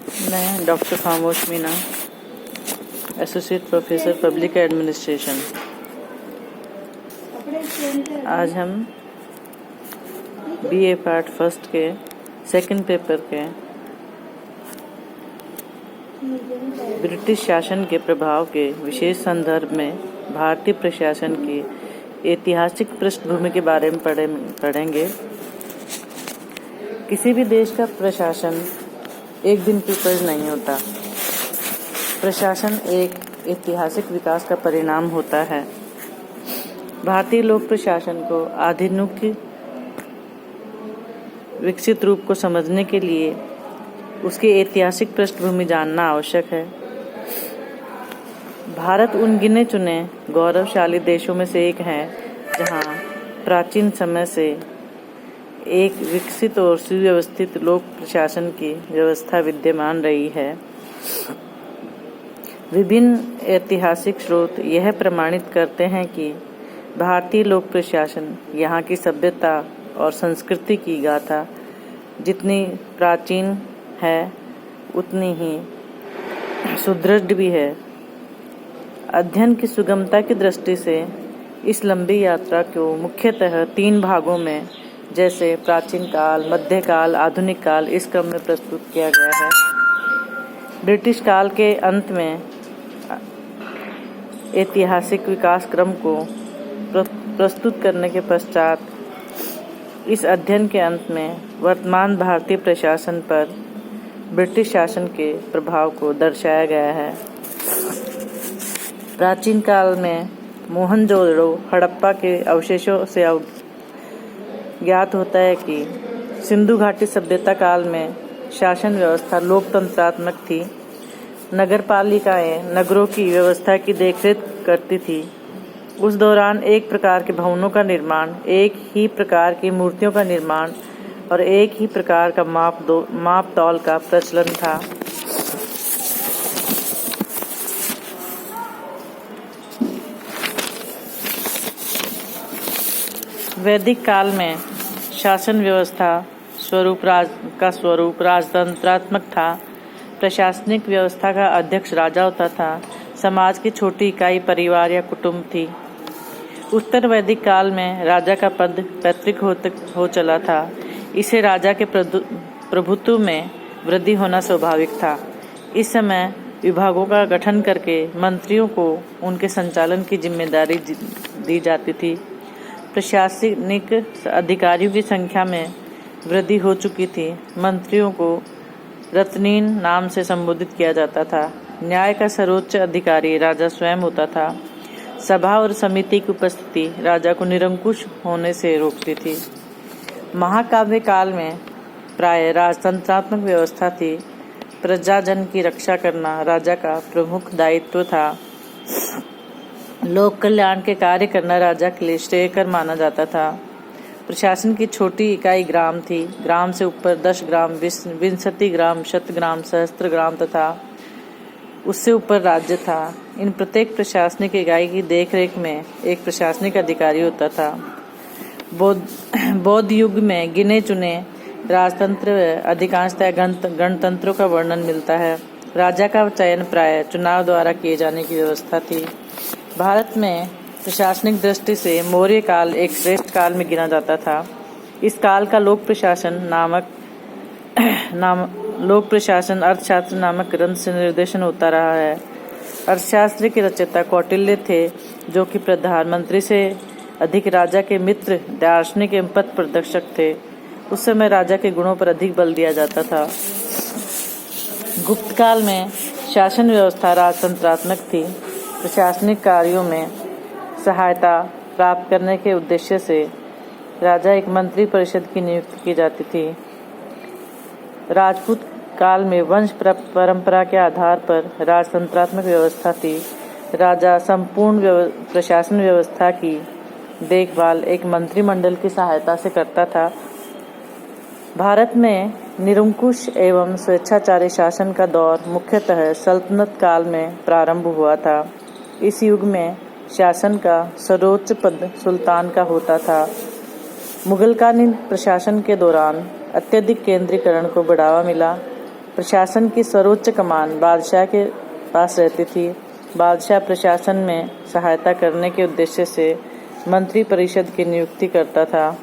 मैं डॉक्टर खामोश Meena, associate professor public administration. आज हम बीए पार्ट फर्स्ट के सेकंड पेपर के ब्रिटिश शासन के प्रभाव के विशेष संदर्भ में भारतीय प्रशासन की ऐतिहासिक पृष्ठभूमि के बारे में पढ़ेंगे। किसी भी देश का प्रशासन एक दिन की उपज नहीं होता। प्रशासन एक ऐतिहासिक विकास का परिणाम होता है। भारतीय लोक प्रशासन को आधुनिक विकसित रूप को समझने के लिए उसकी ऐतिहासिक पृष्ठभूमि जानना आवश्यक है। भारत उन गिने चुने गौरवशाली देशों में से एक है जहां प्राचीन समय से एक विकसित और सुव्यवस्थित लोक प्रशासन की व्यवस्था विद्यमान रही है। विभिन्न ऐतिहासिक स्रोत यह प्रमाणित करते हैं कि भारतीय लोक प्रशासन यहाँ की सभ्यता और संस्कृति की गाथा जितनी प्राचीन है उतनी ही सुदृढ़ भी है। अध्ययन की सुगमता की दृष्टि से इस लंबी यात्रा को मुख्यतः 3 भागों में, जैसे प्राचीन काल, मध्यकाल, आधुनिक काल, इस क्रम में प्रस्तुत किया गया है। ब्रिटिश काल के अंत में ऐतिहासिक विकास क्रम को प्रस्तुत करने के पश्चात इस अध्ययन के अंत में वर्तमान भारतीय प्रशासन पर ब्रिटिश शासन के प्रभाव को दर्शाया गया है। प्राचीन काल में मोहनजोदड़ो, हड़प्पा के अवशेषों से ज्ञात होता है कि सिंधु घाटी सभ्यता काल में शासन व्यवस्था लोकतंत्रात्मक थी। नगरपालिकाएं नगरों की व्यवस्था की देखरेख करती थी। उस दौरान एक प्रकार के भवनों का निर्माण, एक ही प्रकार की मूर्तियों का निर्माण और एक ही प्रकार का माप तौल का प्रचलन था। वैदिक काल में शासन व्यवस्था स्वरूप राजतंत्रात्मक था। प्रशासनिक व्यवस्था का अध्यक्ष राजा होता था। समाज की छोटी इकाई परिवार या कुटुंब थी। उत्तर वैदिक काल में राजा का पद पैतृक हो चला था। इसे राजा के प्रभुत्व में वृद्धि होना स्वाभाविक था। इस समय विभागों का गठन करके मंत्रियों को उनके संचालन की जिम्मेदारी दी जाती थी। प्रशासनिक अधिकारियों की संख्या में वृद्धि हो चुकी थी। मंत्रियों को रत्नीन नाम से संबोधित किया जाता था। न्याय का सर्वोच्च अधिकारी राजा स्वयं होता था। सभा और समिति की उपस्थिति राजा को निरंकुश होने से रोकती थी। महाकाव्य काल में प्राय राजतंत्रात्मक व्यवस्था थी। प्रजाजन की रक्षा करना राजा का प्रमुख दायित्व था। लोक कल्याण के कार्य करना राजा के लिए श्रेयकर माना जाता था। प्रशासन की छोटी इकाई ग्राम थी। ग्राम से ऊपर 10 ग्राम, 20 ग्राम, 100 ग्राम, सहस्त्र ग्राम तथा उससे ऊपर राज्य था। इन प्रत्येक प्रशासनिक इकाई की देखरेख में एक प्रशासनिक अधिकारी होता था। बौद्ध युग में गिने चुने राजतंत्र अधिकांशतः गणतंत्रों का वर्णन मिलता है। राजा का चयन प्राय चुनाव द्वारा किए जाने की व्यवस्था थी। भारत में प्रशासनिक दृष्टि से मौर्य काल एक श्रेष्ठ काल में गिना जाता था। इस काल का लोक प्रशासन अर्थशास्त्र नामक ग्रंथ से निर्देशन होता रहा है। अर्थशास्त्र के रचयिता कौटिल्य थे, जो कि प्रधानमंत्री से अधिक राजा के मित्र, दार्शनिक एवं पथ प्रदर्शक थे। उस समय राजा के गुणों पर अधिक बल दिया जाता था। गुप्त काल में शासन व्यवस्था राजतंत्रात्मक थी। प्रशासनिक कार्यों में सहायता प्राप्त करने के उद्देश्य से राजा एक मंत्री परिषद की नियुक्ति की जाती थी। राजपूत काल में वंश परंपरा के आधार पर राजतंत्रात्मक व्यवस्था थी। राजा संपूर्ण प्रशासन व्यवस्था की देखभाल एक मंत्रिमंडल की सहायता से करता था। भारत में निरंकुश एवं स्वेच्छाचारी शासन का दौर मुख्यतः सल्तनत काल में प्रारंभ हुआ था। इस युग में शासन का सर्वोच्च पद सुल्तान का होता था। मुगलकालीन प्रशासन के दौरान अत्यधिक केंद्रीकरण को बढ़ावा मिला। प्रशासन की सर्वोच्च कमान बादशाह के पास रहती थी। बादशाह प्रशासन में सहायता करने के उद्देश्य से मंत्री परिषद की नियुक्ति करता था।